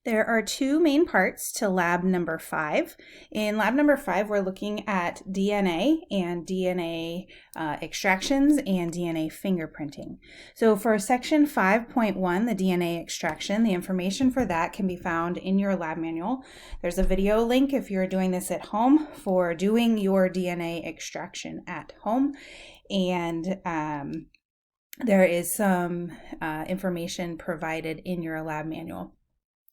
There are two main parts to lab number 5. In lab number 5, we're looking at DNA and DNA extractions and DNA fingerprinting. So for section 5.1, the DNA extraction, the information for that can be found in your lab manual. There's a video link if you're doing this at home for doing your DNA extraction at home. And there is some information provided in your lab manual.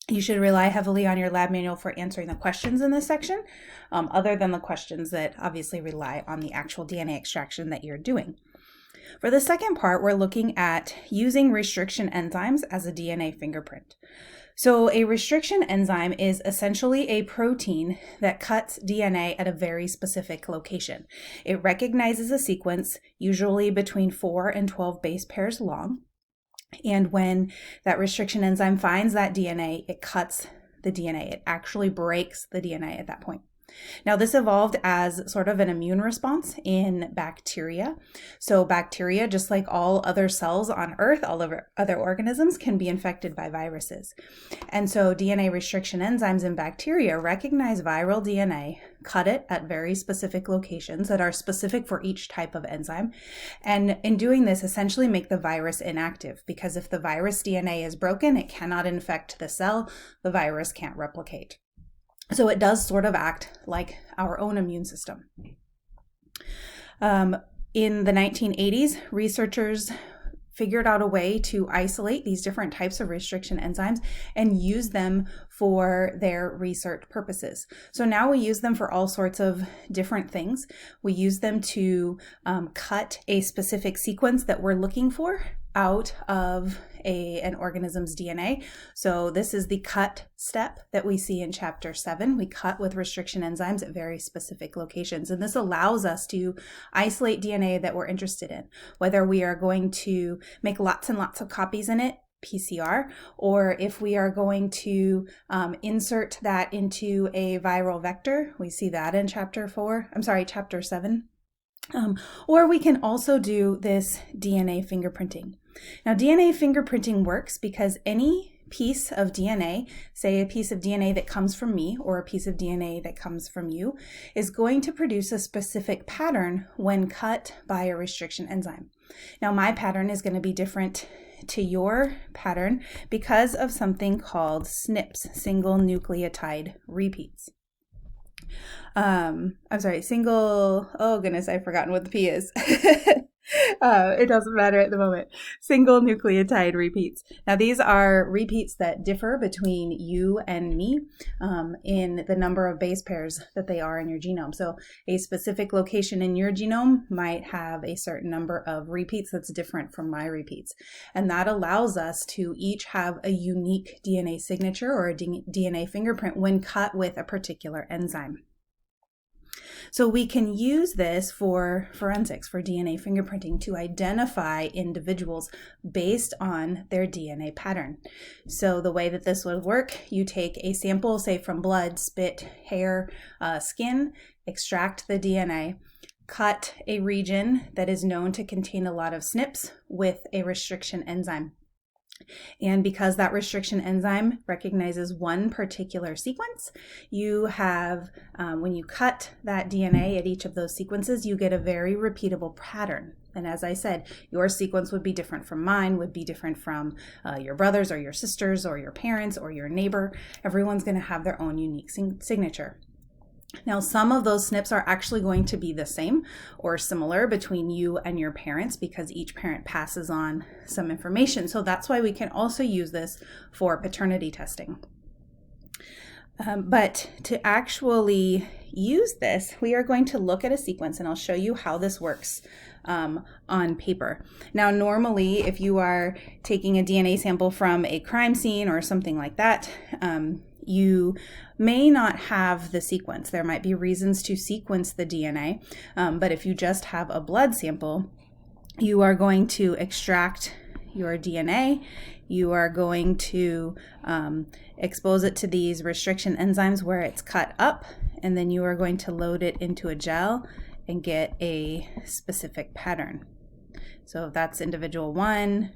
You should rely heavily on your lab manual for answering the questions in this section, other than the questions that obviously rely on the actual DNA extraction that you're doing. For the second part, we're looking at using restriction enzymes as a DNA fingerprint. So a restriction enzyme is essentially a protein that cuts DNA at a very specific location. It recognizes a sequence, usually between 4 and 12 base pairs long. And when that restriction enzyme finds that DNA, it cuts the DNA. It actually breaks the DNA at that point. Now, this evolved as sort of an immune response in bacteria. So bacteria, just like all other cells on Earth, all other organisms, can be infected by viruses. And so DNA restriction enzymes in bacteria recognize viral DNA, cut it at very specific locations that are specific for each type of enzyme, and in doing this, essentially make the virus inactive, because if the virus DNA is broken, it cannot infect the cell, the virus can't replicate. So it does sort of act like our own immune system. In the 1980s, researchers figured out a way to isolate these different types of restriction enzymes and use them for their research purposes. So now we use them for all sorts of different things. We use them to cut a specific sequence that we're looking for out of an organism's DNA. So this is the cut step that we see in chapter 7. We cut with restriction enzymes at very specific locations. And this allows us to isolate DNA that we're interested in, whether we are going to make lots and lots of copies in it, PCR, or if we are going to insert that into a viral vector. We see that in chapter 7. Or we can also do this DNA fingerprinting. Now, DNA fingerprinting works because any piece of DNA, say a piece of DNA that comes from me or a piece of DNA that comes from you, is going to produce a specific pattern when cut by a restriction enzyme. Now, my pattern is going to be different to your pattern because of something called SNPs, single nucleotide repeats. Oh goodness, I've forgotten what the P is. It doesn't matter at the moment. Single nucleotide repeats. Now, these are repeats that differ between you and me in the number of base pairs that they are in your genome. So a specific location in your genome might have a certain number of repeats that's different from my repeats. And that allows us to each have a unique DNA signature or a DNA fingerprint when cut with a particular enzyme. So we can use this for forensics, for DNA fingerprinting, to identify individuals based on their DNA pattern. So the way that this would work, you take a sample, say from blood, spit, hair, skin, extract the DNA, cut a region that is known to contain a lot of SNPs with a restriction enzyme. And because that restriction enzyme recognizes one particular sequence, you have, when you cut that DNA at each of those sequences, you get a very repeatable pattern. And as I said, your sequence would be different from mine, would be different from your brothers or your sisters or your parents or your neighbor. Everyone's going to have their own unique signature. Now, some of those SNPs are actually going to be the same or similar between you and your parents because each parent passes on some information. So that's why we can also use this for paternity testing. But to actually use this, we are going to look at a sequence, and I'll show you how this works on paper. Now, normally, if you are taking a DNA sample from a crime scene or something like that, you may not have the sequence. There might be reasons to sequence the DNA, but if you just have a blood sample, you are going to extract your DNA. You are going to expose it to these restriction enzymes where it's cut up, and then you are going to load it into a gel and get a specific pattern. So if that's individual 1,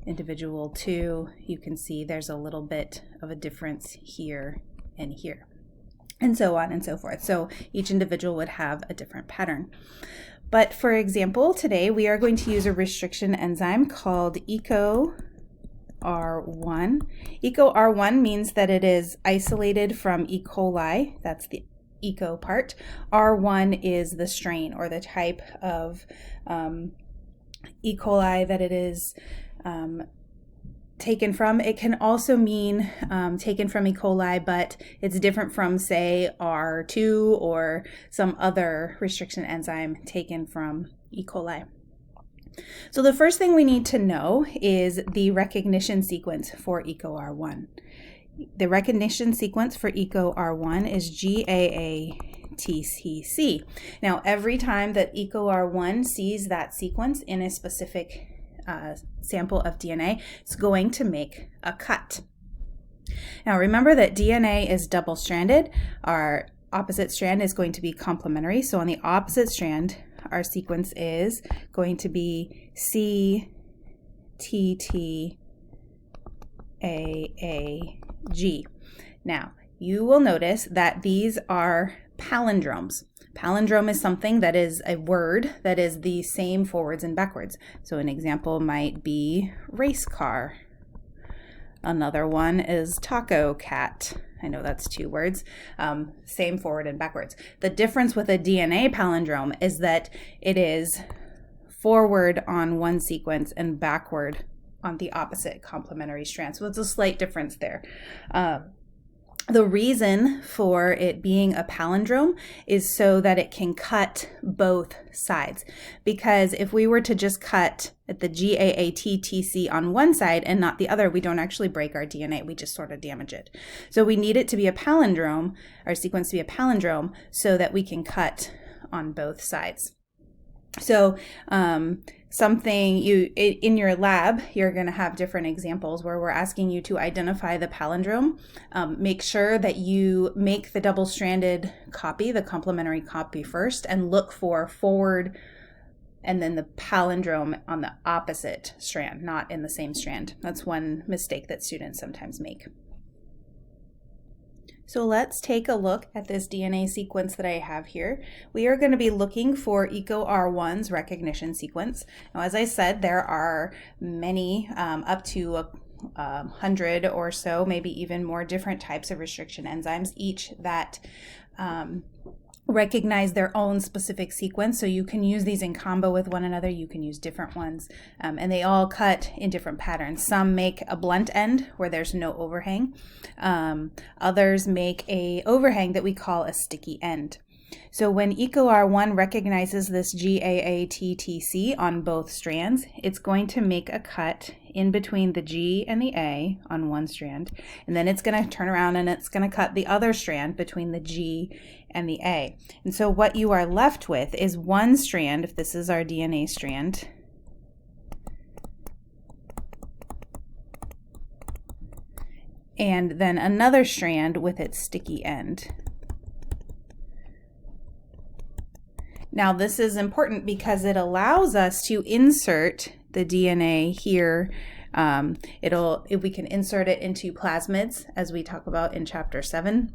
individual 2, you can see there's a little bit of a difference here and here, and so on and so forth. So each individual would have a different pattern. But for example, today we are going to use a restriction enzyme called EcoR1. EcoR1 means that it is isolated from E. coli. That's the eco part. R1 is the strain or the type of E. coli that it is taken from. It can also mean taken from E. coli, but it's different from, say, R2 or some other restriction enzyme taken from E. coli. So the first thing we need to know is the recognition sequence for EcoR1. The recognition sequence for EcoR1 is GAATTC. Now, every time that EcoR1 sees that sequence in a specific sample of DNA, it's going to make a cut. Now, remember that DNA is double-stranded. Our opposite strand is going to be complementary. So on the opposite strand, our sequence is going to be CTTAAG. Now, you will notice that these are palindromes. Palindrome is something that is a word that is the same forwards and backwards. So an example might be race car. Another one is taco cat. I know that's 2 words. Same forward and backwards. The difference with a DNA palindrome is that it is forward on one sequence and backward on the opposite complementary strand. So it's a slight difference there. The reason for it being a palindrome is so that it can cut both sides. Because if we were to just cut at the GAATTC on one side and not the other, we don't actually break our DNA, we just sort of damage it. So we need it to be a palindrome, our sequence to be a palindrome, so that we can cut on both sides. So something in your lab, you're going to have different examples where we're asking you to identify the palindrome. Make sure that you make the double-stranded copy, the complementary copy first, and look for forward and then the palindrome on the opposite strand, not in the same strand. That's one mistake that students sometimes make. So let's take a look at this DNA sequence that I have here. We are going to be looking for EcoR1's recognition sequence. Now, as I said, there are many, up to 100 or so, maybe even more different types of restriction enzymes, each that recognize their own specific sequence. So you can use these in combo with one another. You can use different ones, and they all cut in different patterns. Some make a blunt end where there's no overhang. Others make a overhang that we call a sticky end. So when EcoR1 recognizes this GAATTC on both strands, it's going to make a cut in between the G and the A on one strand, and then it's going to turn around and it's going to cut the other strand between the G and the A. And so what you are left with is one strand, if this is our DNA strand, and then another strand with its sticky end. Now this is important because it allows us to insert the DNA here. If we can insert it into plasmids, as we talk about in Chapter 7.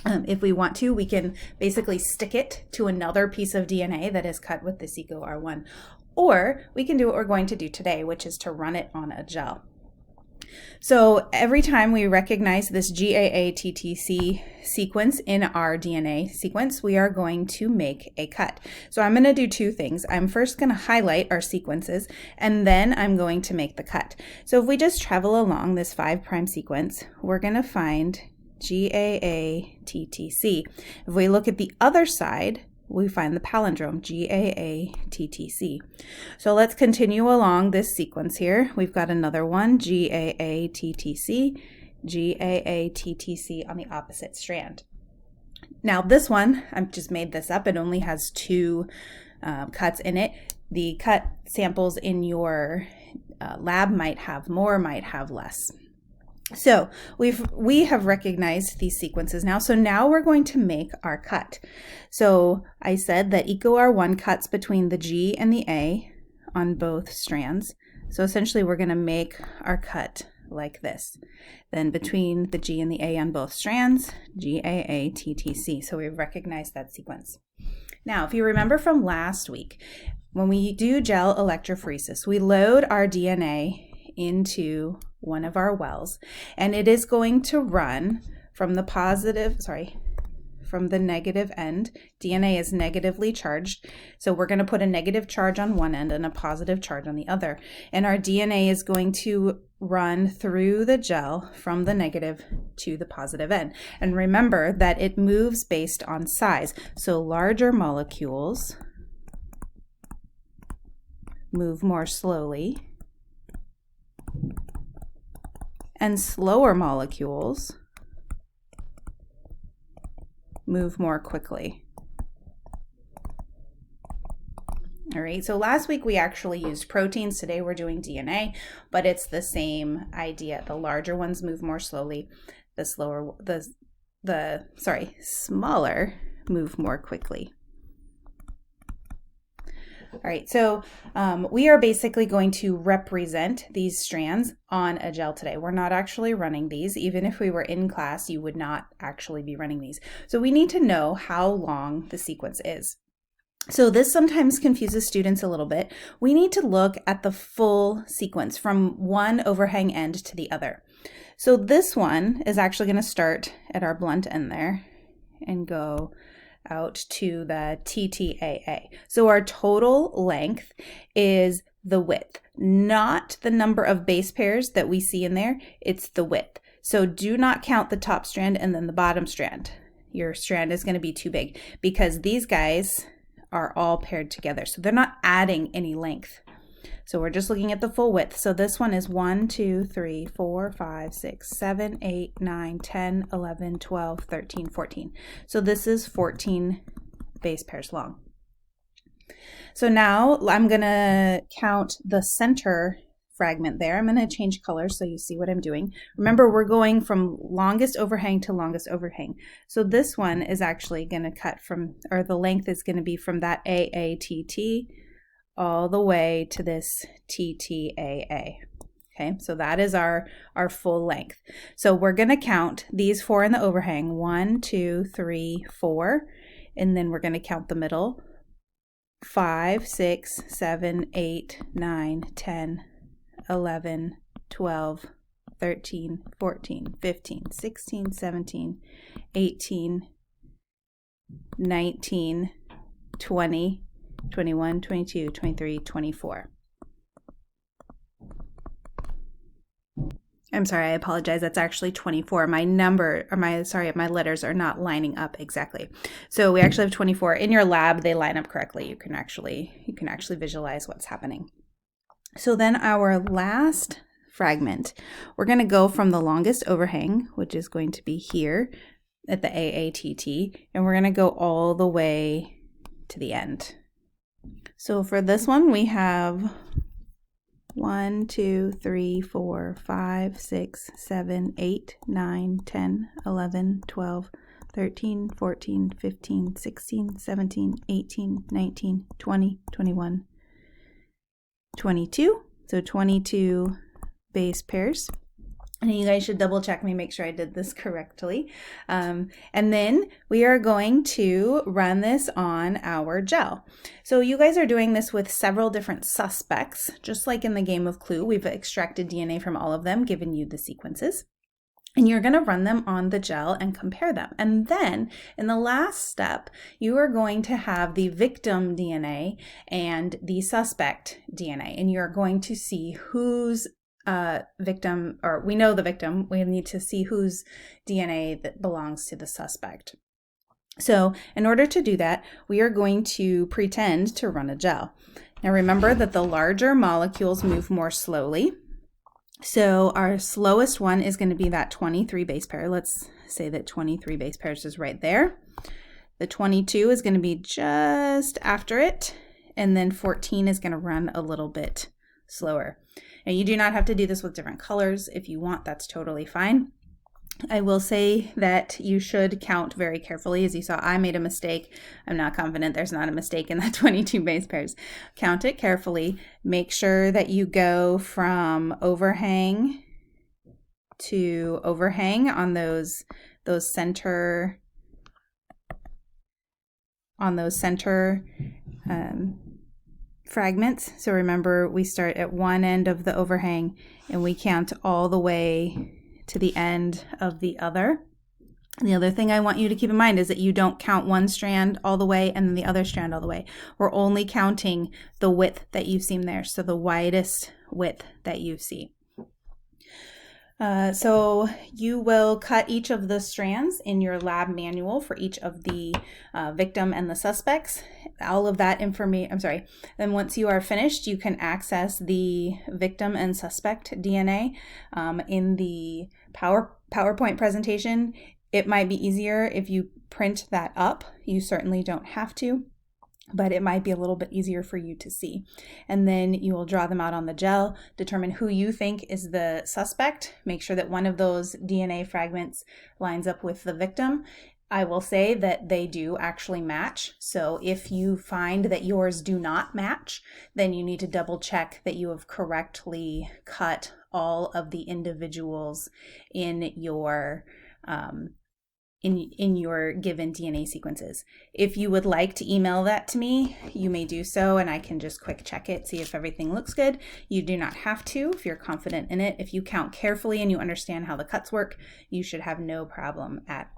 If we want to, we can basically stick it to another piece of DNA that is cut with this EcoR1. Or we can do what we're going to do today, which is to run it on a gel. So every time we recognize this GAATTC sequence in our DNA sequence, we are going to make a cut. So I'm going to do 2 things. I'm first going to highlight our sequences, and then I'm going to make the cut. So if we just travel along this 5' sequence, we're going to find GAATTC. If we look at the other side, we find the palindrome, GAATTC. So let's continue along this sequence here. We've got another one, GAATTC, GAATTC on the opposite strand. Now this one, I've just made this up, it only has 2 cuts in it. The cut samples in your lab might have more, might have less. So we have recognized these sequences now. So now we're going to make our cut. So I said that EcoR1 cuts between the G and the A on both strands. So essentially we're going to make our cut like this. Then between the G and the A on both strands, GAA-TTC. So we recognize that sequence. Now, if you remember from last week, when we do gel electrophoresis, we load our DNA into one of our wells, and it is going to run from the negative end. DNA is negatively charged, so we're going to put a negative charge on one end and a positive charge on the other. And our DNA is going to run through the gel from the negative to the positive end. And remember that it moves based on size. So larger molecules move more slowly, and slower molecules move more quickly. All right, so last week we actually used proteins. Today we're doing DNA, but it's the same idea. The larger ones move more slowly. The smaller move more quickly. All right, so we are basically going to represent these strands on a gel today. We're not actually running these. Even if we were in class, you would not actually be running these. So we need to know how long the sequence is. So this sometimes confuses students a little bit. We need to look at the full sequence from one overhang end to the other. So this one is actually going to start at our blunt end there and go out to the TTAA. So our total length is the width, not the number of base pairs that we see in there, it's the width. So do not count the top strand and then the bottom strand. Your strand is going to be too big because these guys are all paired together, so they're not adding any length. So we're just looking at the full width. So this one is 1, 2, 3, 4, 5, 6, 7, 8, 9, 10, 11, 12, 13, 14. So this is 14 base pairs long. So now I'm going to count the center fragment there. I'm going to change colors so you see what I'm doing. Remember, we're going from longest overhang to longest overhang. So this one is actually going to cut from, or the length is going to be from that AATT all the way to this TTAA. Okay, so that is our full length. So we're going to count these four in the overhang, 1, 2, 3, 4, and then we're going to count the middle, 5, 6, 7, 8, 9, 10, 11, 12, 13, 14, 15, 16, 17, 18, 19, 20, 21, 22, 23, 24. I'm sorry, I apologize. That's actually 24. My letters are not lining up exactly. So we actually have 24. In your lab, they line up correctly. You can actually visualize what's happening. So then our last fragment, we're going to go from the longest overhang, which is going to be here at the AATT, and we're going to go all the way to the end. So for this one, we have 1, 2, 3, 4, 5, 6, 7, 8, 9, 10, 11, 12, 13, 14, 15, 16, 17, 18, 19, 20, 21, 22. So 22 base pairs. And you guys should double check me, make sure I did this correctly. And then we are going to run this on our gel. So you guys are doing this with several different suspects. Just like in the game of Clue, we've extracted DNA from all of them, given you the sequences. And you're going to run them on the gel and compare them. And then in the last step, you are going to have the victim DNA and the suspect DNA. And you're going to see whose victim, or we know the victim, we need to see whose DNA that belongs to the suspect. So in order to do that, we are going to pretend to run a gel. Now remember that the larger molecules move more slowly. So our slowest one is going to be that 23 base pair. Let's say that 23 base pairs is right there. The 22 is going to be just after it. And then 14 is going to run a little bit slower. Now you do not have to do this with different colors. If you want, that's totally fine. I will say that you should count very carefully. As you saw, I made a mistake. I'm not confident there's not a mistake in that 22 base pairs. Count it carefully. Make sure that you go from overhang to overhang on those center fragments. So remember, we start at one end of the overhang and we count all the way to the end of the other. And the other thing I want you to keep in mind is that you don't count one strand all the way and then the other strand all the way. We're only counting the width that you see there, so the widest width that you see. So you will cut each of the strands in your lab manual for each of the victim and the suspects. All of that information, then once you are finished, you can access the victim and suspect DNA in the PowerPoint presentation. It might be easier if you print that up. You certainly don't have to, but it might be a little bit easier for you to see. And then you will draw them out on the gel, determine who you think is the suspect, make sure that one of those DNA fragments lines up with the victim. I will say that they do actually match. So if you find that yours do not match, then you need to double check that you have correctly cut all of the individuals in your in your given DNA sequences. If you would like to email that to me, you may do so, and I can just quick check it, see if everything looks good. You do not have to if you're confident in it. If you count carefully and you understand how the cuts work, you should have no problem at